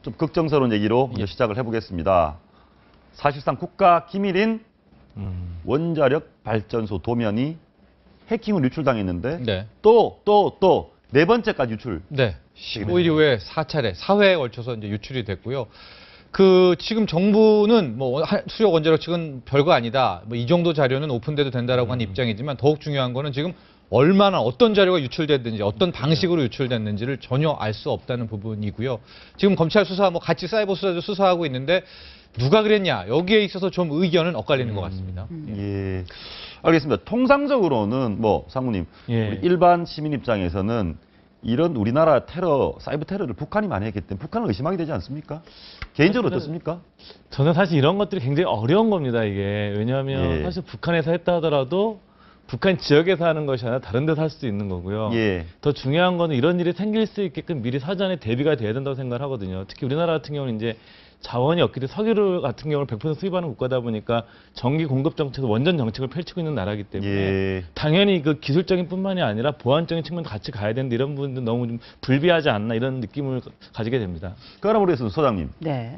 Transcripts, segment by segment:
좀 걱정스러운 얘기로 먼저 시작을 해보겠습니다. 사실상 국가 기밀인 원자력 발전소 도면이 해킹으로 유출당했는데 네. 또 네 번째까지 유출. 네. 15일 이후에 4차례, 4회에 걸쳐서 이제 유출이 됐고요. 그 지금 정부는 뭐 수력 원자력 측은 별거 아니다. 뭐 이 정도 자료는 오픈돼도 된다라고 하는 입장이지만 더욱 중요한 거는 지금 얼마나 어떤 자료가 유출됐는지 어떤 방식으로 유출됐는지를 전혀 알 수 없다는 부분이고요. 지금 검찰 수사 뭐 같이 사이버 수사도 수사하고 있는데 누가 그랬냐 여기에 있어서 좀 의견은 엇갈리는 것 같습니다. 예, 알겠습니다. 통상적으로는 뭐 상무님, 예. 우리 일반 시민 입장에서는 이런 우리나라 테러, 사이버 테러를 북한이 많이 했기 때문에 북한을 의심하게 되지 않습니까? 개인적으로 어떻습니까? 저는 사실 이런 것들이 굉장히 어려운 겁니다, 이게. 왜냐하면 예. 사실 북한에서 했다 하더라도 북한 지역에서 하는 것이 아니라 다른 데서 할 수도 있는 거고요. 예. 더 중요한 거는 이런 일이 생길 수 있게끔 미리 사전에 대비가 돼야 된다고 생각을 하거든요. 특히 우리나라 같은 경우는 이제 자원이 없기 때문에 석유 같은 경우를 100% 수입하는 국가다 보니까 전기 공급 정책에서 원전 정책을 펼치고 있는 나라이기 때문에 예. 당연히 그 기술적인 뿐만이 아니라 보안적인 측면도 같이 가야 되는데 이런 부분도 너무 좀 불비하지 않나 이런 느낌을 가지게 됩니다. 그러나 우리 소장님, 네.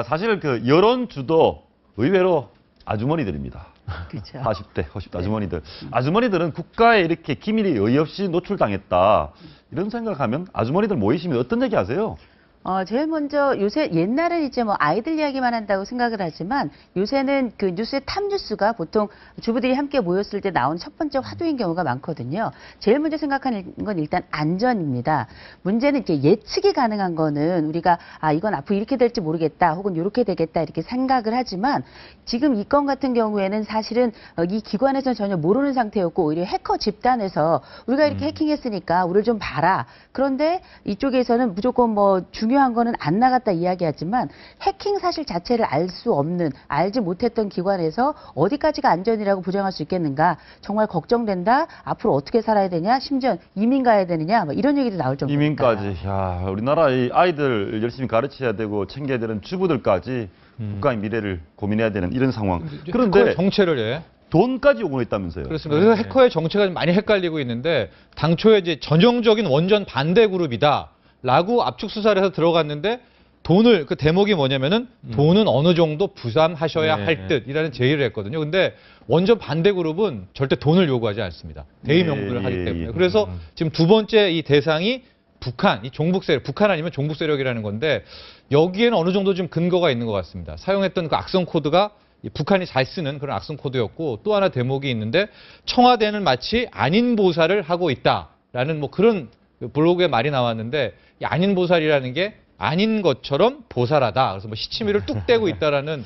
사실 그 여론주도 의외로 아주머니들입니다. 그렇죠. 40대, 50대 아주머니들. 아주머니들은 국가에 이렇게 기밀이 어이없이 노출당했다. 이런 생각하면 아주머니들 모이시면 어떤 얘기 하세요? 제일 먼저 요새 옛날엔 이제 뭐 아이들 이야기만 한다고 생각을 하지만 요새는 그 뉴스의 탑뉴스가 보통 주부들이 함께 모였을 때 나온 첫 번째 화두인 경우가 많거든요. 제일 먼저 생각하는 건 일단 안전입니다. 문제는 이제 예측이 가능한 거는 우리가 이건 앞으로 이렇게 될지 모르겠다 혹은 이렇게 되겠다 이렇게 생각을 하지만 지금 이 건 같은 경우에는 사실은 이 기관에서는 전혀 모르는 상태였고 오히려 해커 집단에서 우리가 이렇게 해킹했으니까 우리를 좀 봐라. 그런데 이쪽에서는 무조건 뭐 중요한 거는 안 나갔다 이야기하지만 해킹 사실 자체를 알 수 없는 알지 못했던 기관에서 어디까지가 안전이라고 보장할 수 있겠는가 정말 걱정된다. 앞으로 어떻게 살아야 되냐 심지어 이민 가야 되느냐 뭐 이런 얘기도 나올 정도입니다. 이민까지. 야, 우리나라 이 아이들 열심히 가르쳐야 되고 챙겨야 되는 주부들까지 국가의 미래를 고민해야 되는 이런 상황. 그런데 해커의 정체를 예. 돈까지 요구했다면서요? 그렇습니다. 그래서 해커의 정체가 좀 많이 헷갈리고 있는데 당초에 이제 전형적인 원전 반대 그룹이다라고 압축 수사를 해서 들어갔는데 돈을 그 대목이 뭐냐면은 돈은 어느 정도 부담하셔야 네. 할 듯이라는 제의를 했거든요. 근데 원전 반대 그룹은 절대 돈을 요구하지 않습니다. 대의 명분을 예, 하기 예, 때문에. 예. 그래서 지금 두 번째 이 대상이 북한, 이 종북 세력, 북한 아니면 종북 세력이라는 건데 여기에는 어느 정도 좀 근거가 있는 것 같습니다. 사용했던 그 악성 코드가 북한이 잘 쓰는 그런 악성 코드였고 또 하나 대목이 있는데 청와대는 마치 안인 보살을 하고 있다라는 뭐 그런 블로그에 말이 나왔는데 이 안인 보살이라는 게 아닌 것처럼 보살하다. 그래서 뭐 시치미를 뚝 떼고 있다라는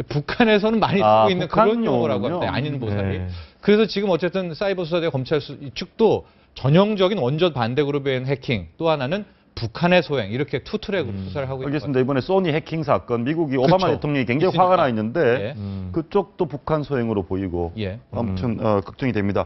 북한에서는 많이 쓰고 있는 북한 그런 용어라고 용어군요. 합니다. 안인 보살이. 네. 그래서 지금 어쨌든 사이버 수사대 검찰 측도 전형적인 원전 반대 그룹에 의한 해킹 또 하나는 북한의 소행 이렇게 투 트랙으로 수사를 하고 있는 것 알겠습니다. 이번에 소니 해킹 사건, 미국이 오바마 그쵸. 대통령이 굉장히 있으니까. 화가 나 있는데 예. 그쪽도 북한 소행으로 보이고 예. 아무튼 걱정이 됩니다.